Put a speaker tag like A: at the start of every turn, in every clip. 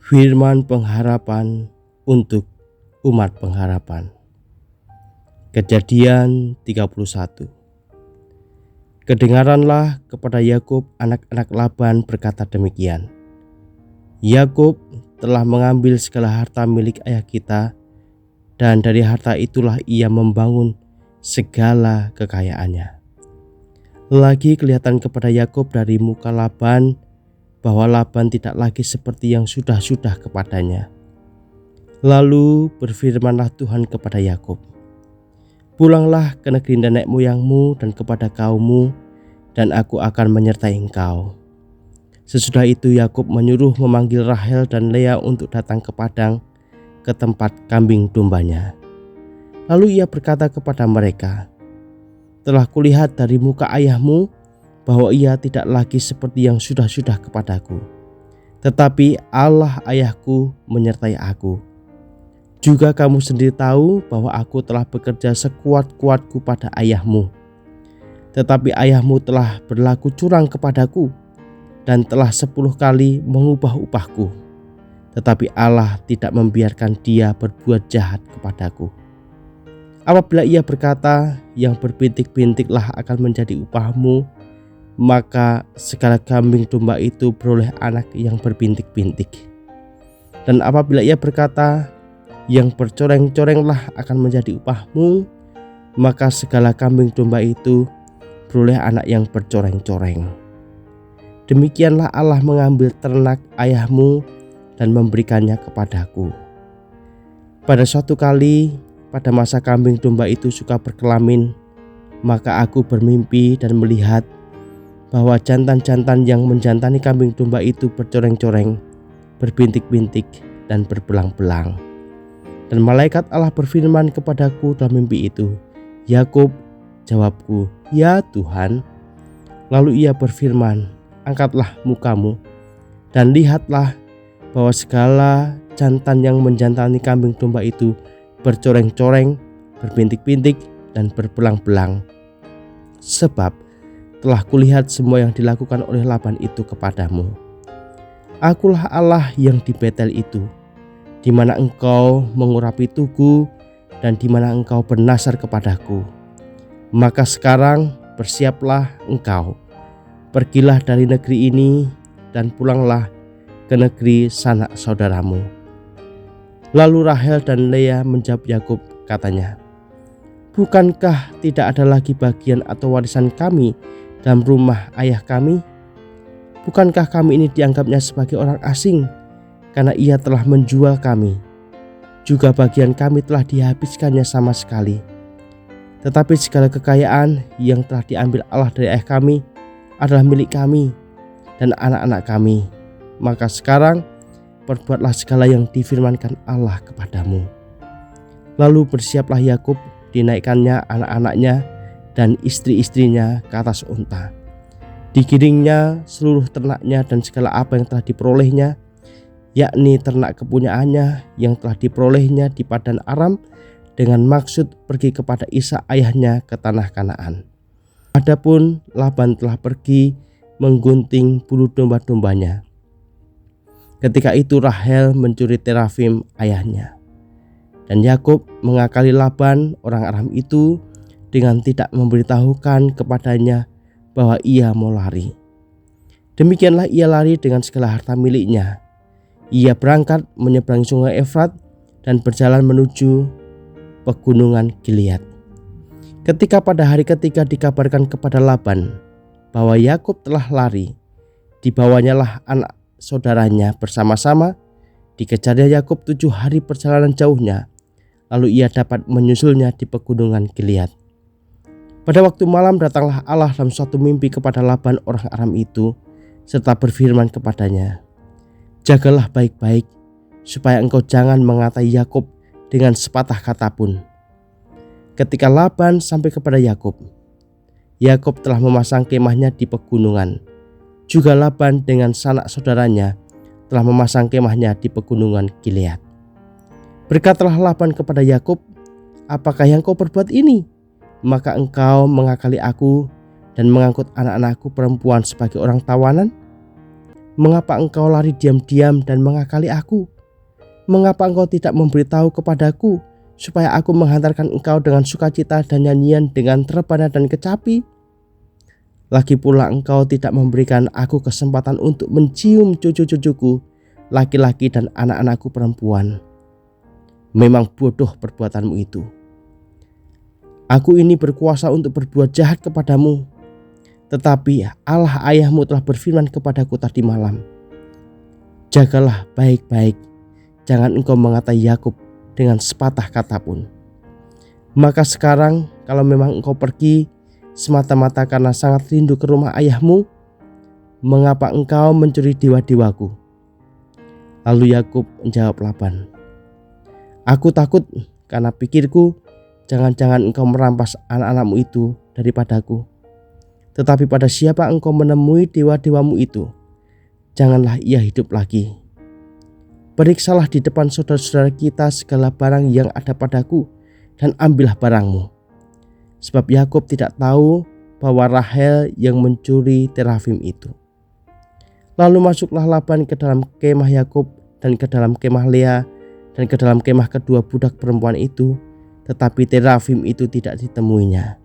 A: Firman pengharapan untuk umat pengharapan. Kejadian 31. Kedengaranlah kepada Yakub anak-anak Laban berkata demikian. Yakub telah mengambil segala harta milik ayah kita, dan dari harta itulah ia membangun segala kekayaannya. Lagi kelihatan kepada Yakub dari muka Laban bahwa Laban tidak lagi seperti yang sudah-sudah kepadanya. Lalu berfirmanlah Tuhan kepada Yakub, "Pulanglah ke negeri nenek moyangmu dan kepada kaummu, dan aku akan menyertai engkau." Sesudah itu Yakub menyuruh memanggil Rahel dan Lea untuk datang ke padang, ke tempat kambing dombanya. Lalu ia berkata kepada mereka, "Telah kulihat dari muka ayahmu bahwa ia tidak lagi seperti yang sudah-sudah kepadaku. Tetapi Allah ayahku menyertai aku. Juga kamu sendiri tahu bahwa aku telah bekerja sekuat-kuatku pada ayahmu. Tetapi ayahmu telah berlaku curang kepadaku dan telah 10 kali mengubah upahku. Tetapi Allah tidak membiarkan dia berbuat jahat kepadaku. Apabila ia berkata, yang berbintik-bintiklah akan menjadi upahmu, maka segala kambing domba itu beroleh anak yang berbintik-bintik. Dan apabila ia berkata, yang bercoreng-corenglah akan menjadi upahmu, maka segala kambing domba itu beroleh anak yang bercoreng-coreng. Demikianlah Allah mengambil ternak ayahmu dan memberikannya kepadaku. Pada suatu kali, pada masa kambing domba itu suka berkelamin, maka aku bermimpi dan melihat bahwa jantan-jantan yang menjantani kambing domba itu bercoreng-coreng, berbintik-bintik, dan berbelang-belang. Dan malaikat Allah berfirman kepadaku dalam mimpi itu, "Yakub." Jawabku, "Ya Tuhan." Lalu ia berfirman, "Angkatlah mukamu dan lihatlah bahwa segala jantan yang menjantani kambing domba itu bercoreng-coreng, berbintik-bintik, dan berbelang-belang. Sebab telah kulihat semua yang dilakukan oleh Laban itu kepadamu. Akulah Allah yang di Betel itu, di mana engkau mengurapi tugu dan di mana engkau bernasar kepadaku. Maka sekarang bersiaplah engkau, pergilah dari negeri ini dan pulanglah ke negeri sanak saudaramu." Lalu Rahel dan Lea menjawab Yakub, katanya, "Bukankah tidak ada lagi bagian atau warisan kami dalam rumah ayah kami? Bukankah kami ini dianggapnya sebagai orang asing karena ia telah menjual kami? Juga bagian kami telah dihabiskannya sama sekali. Tetapi segala kekayaan yang telah diambil Allah dari ayah kami adalah milik kami dan anak-anak kami. Maka sekarang perbuatlah segala yang difirmankan Allah kepadamu." Lalu bersiaplah Yakub, dinaikkannya anak-anaknya dan istri-istrinya ke atas unta. Digiringnya seluruh ternaknya dan segala apa yang telah diperolehnya, yakni ternak kepunyaannya yang telah diperolehnya di padang Aram, dengan maksud pergi kepada Ishak ayahnya ke tanah Kanaan. Adapun Laban telah pergi menggunting bulu domba-dombanya. Ketika itu Rahel mencuri terafim ayahnya. Dan Yakub mengakali Laban orang Aram itu dengan tidak memberitahukan kepadanya bahwa ia mau lari. Demikianlah ia lari dengan segala harta miliknya. Ia berangkat menyeberangi sungai Efrat dan berjalan menuju pegunungan Gilead. Ketika pada hari ketiga dikabarkan kepada Laban bahwa Yakub telah lari, dibawanyalah anak saudaranya bersama-sama. Dikejarnya Yakub 7 hari perjalanan jauhnya, lalu ia dapat menyusulnya di pegunungan Gilead. Pada waktu malam datanglah Allah dalam suatu mimpi kepada Laban orang Aram itu, serta berfirman kepadanya, "Jagalah baik-baik, supaya engkau jangan mengatai Yakub dengan sepatah kata pun." Ketika Laban sampai kepada Yakub, Yakub telah memasang kemahnya di pegunungan. Juga Laban dengan sanak saudaranya telah memasang kemahnya di pegunungan Gilead. Berkatalah Laban kepada Yakub, "Apakah yang kau perbuat ini? Maka engkau mengakali aku dan mengangkut anak-anakku perempuan sebagai orang tawanan?" Mengapa engkau lari diam-diam dan mengakali aku? Mengapa engkau tidak memberitahu kepadaku supaya aku menghantarkan engkau dengan sukacita dan nyanyian dengan rebana dan kecapi? Lagi pula engkau tidak memberikan aku kesempatan untuk mencium cucu-cucuku, laki-laki dan anak-anakku perempuan. Memang bodoh perbuatanmu itu. Aku ini berkuasa untuk berbuat jahat kepadamu, tetapi Allah ayahmu telah berfirman kepadaku tadi malam, jagalah baik-baik, jangan engkau mengatai Yakub dengan sepatah kata pun. Maka sekarang kalau memang engkau pergi semata-mata karena sangat rindu ke rumah ayahmu, mengapa engkau mencuri dewa-dewaku? Lalu Yakub menjawab Laban, aku takut karena pikirku, jangan-jangan engkau merampas anak-anakmu itu daripadaku. Tetapi pada siapa engkau menemui dewa-dewamu itu, janganlah ia hidup lagi. Periksalah di depan saudara-saudara kita segala barang yang ada padaku, dan ambillah barangmu. Sebab Yakub tidak tahu bahwa Rahel yang mencuri terafim itu. Lalu masuklah Laban ke dalam kemah Yakub dan ke dalam kemah Lea dan ke dalam kemah kedua budak perempuan itu, tetapi terafim itu tidak ditemuinya.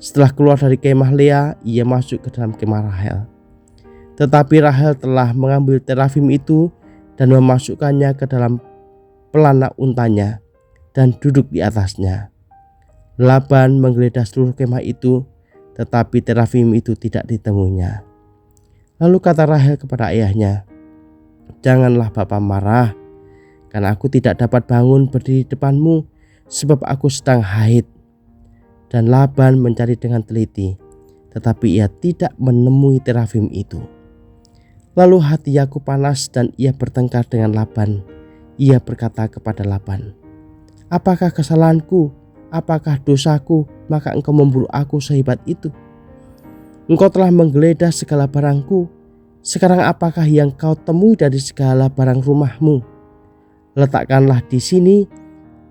A: Setelah keluar dari kemah Lea, ia masuk ke dalam kemah Rahel. Tetapi Rahel telah mengambil terafim itu dan memasukkannya ke dalam pelana untanya dan duduk di atasnya. Laban menggeledah seluruh kemah itu, tetapi terafim itu tidak ditemuinya. Lalu kata Rahel kepada ayahnya, janganlah bapa marah, karena aku tidak dapat bangun berdiri di depanmu, sebab aku sedang haid. Dan Laban mencari dengan teliti, tetapi ia tidak menemui terafim itu. Lalu hati Yakub panas dan ia bertengkar dengan Laban. Ia berkata kepada Laban, apakah kesalahanku? Apakah dosaku? Maka engkau memburu aku sehebat itu. Engkau telah menggeledah segala barangku. Sekarang apakah yang kau temui dari segala barang rumahmu? Letakkanlah di sini,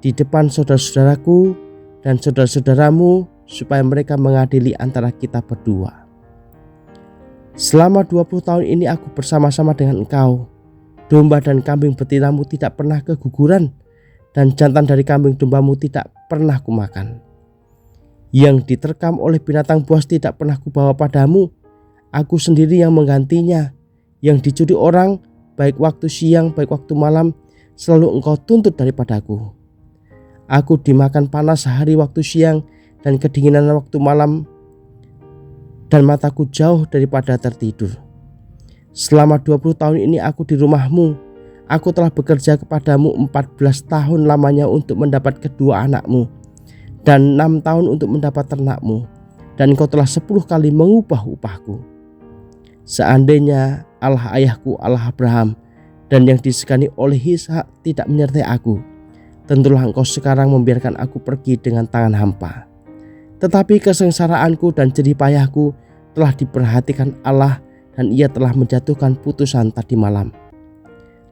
A: di depan saudara-saudaraku dan saudara-saudaramu, supaya mereka mengadili antara kita berdua. Selama 20 tahun ini aku bersama-sama dengan engkau. Domba dan kambing betinamu tidak pernah keguguran, dan jantan dari kambing dombamu tidak pernah kumakan. Yang diterkam oleh binatang buas tidak pernah kubawa padamu. Aku sendiri yang menggantinya. Yang dicuri orang, baik waktu siang baik waktu malam, selalu engkau tuntut daripadaku. Aku dimakan panas sehari waktu siang dan kedinginan waktu malam, dan mataku jauh daripada tertidur. Selama 20 tahun ini aku di rumahmu. Aku telah bekerja kepadamu 14 tahun lamanya untuk mendapat kedua anakmu, dan 6 tahun untuk mendapat ternakmu, dan engkau telah 10 kali mengubah upahku. Seandainya Allah ayahku, Allah Abraham, dan yang disegani oleh Ishak tidak menyertai aku, tentulah engkau sekarang membiarkan aku pergi dengan tangan hampa. Tetapi kesengsaraanku dan jerih payahku telah diperhatikan Allah, dan ia telah menjatuhkan putusan tadi malam.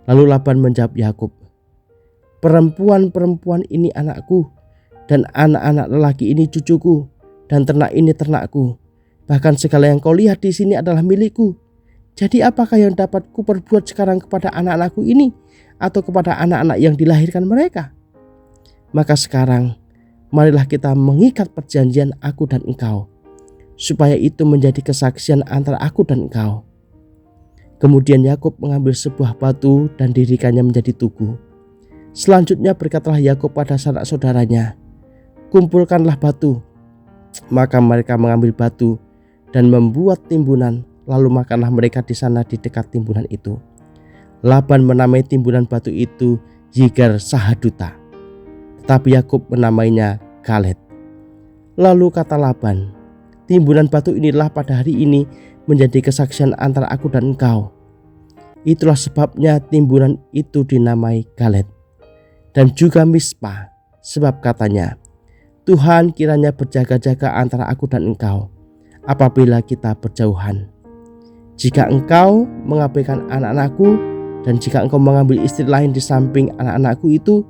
A: Lalu Laban menjawab Yakub, perempuan-perempuan ini anakku, dan anak-anak lelaki ini cucuku, dan ternak ini ternakku. Bahkan segala yang kau lihat di sini adalah milikku. Jadi apakah yang dapat kuperbuat sekarang kepada anak-anakku ini, atau kepada anak-anak yang dilahirkan mereka? Maka sekarang marilah kita mengikat perjanjian aku dan engkau, supaya itu menjadi kesaksian antara aku dan engkau. Kemudian Yakub mengambil sebuah batu dan dirikannya menjadi tugu. Selanjutnya berkatalah Yakub pada sanak saudaranya, kumpulkanlah batu. Maka mereka mengambil batu dan membuat timbunan, lalu makanlah mereka di sana di dekat timbunan itu. Laban menamai timbunan batu itu Yigar Sahaduta, tetapi Yakub menamainya Galed. Lalu kata Laban, timbunan batu inilah pada hari ini menjadi kesaksian antara aku dan engkau. Itulah sebabnya timbunan itu dinamai Galed. Dan juga Mispa, sebab katanya, Tuhan kiranya berjaga-jaga antara aku dan engkau apabila kita berjauhan. Jika engkau mengabaikan anak-anakku, dan jika engkau mengambil istri lain di samping anak-anakku itu,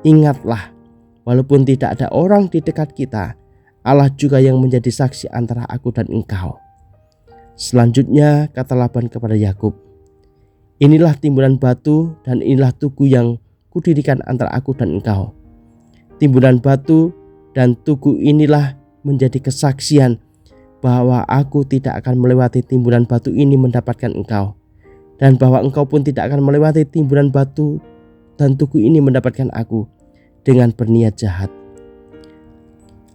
A: ingatlah, walaupun tidak ada orang di dekat kita, Allah juga yang menjadi saksi antara aku dan engkau. Selanjutnya kata Laban kepada Yakub, Inilah timbunan batu dan inilah tugu yang kudirikan antara aku dan engkau. Timbunan batu dan tugu inilah menjadi kesaksian bahwa aku tidak akan melewati timbunan batu ini mendapatkan engkau, dan bahwa engkau pun tidak akan melewati timbunan batu dan tugu ini mendapatkan aku dengan berniat jahat.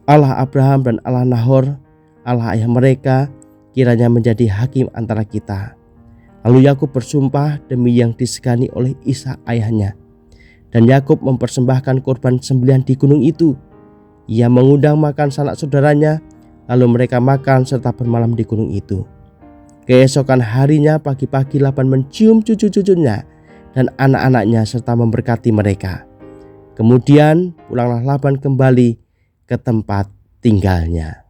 A: Allah Abraham dan Allah Nahor, Allah ayah mereka, kiranya menjadi hakim antara kita. Lalu Yakub bersumpah demi yang disegani oleh Ishak ayahnya. Dan Yakub mempersembahkan korban sembelihan di gunung itu. Ia mengundang makan sanak saudaranya, lalu mereka makan serta bermalam di gunung itu. Keesokan harinya pagi-pagi Laban mencium cucu-cucunya dan anak-anaknya serta memberkati mereka. Kemudian pulanglah Laban kembali ke tempat tinggalnya.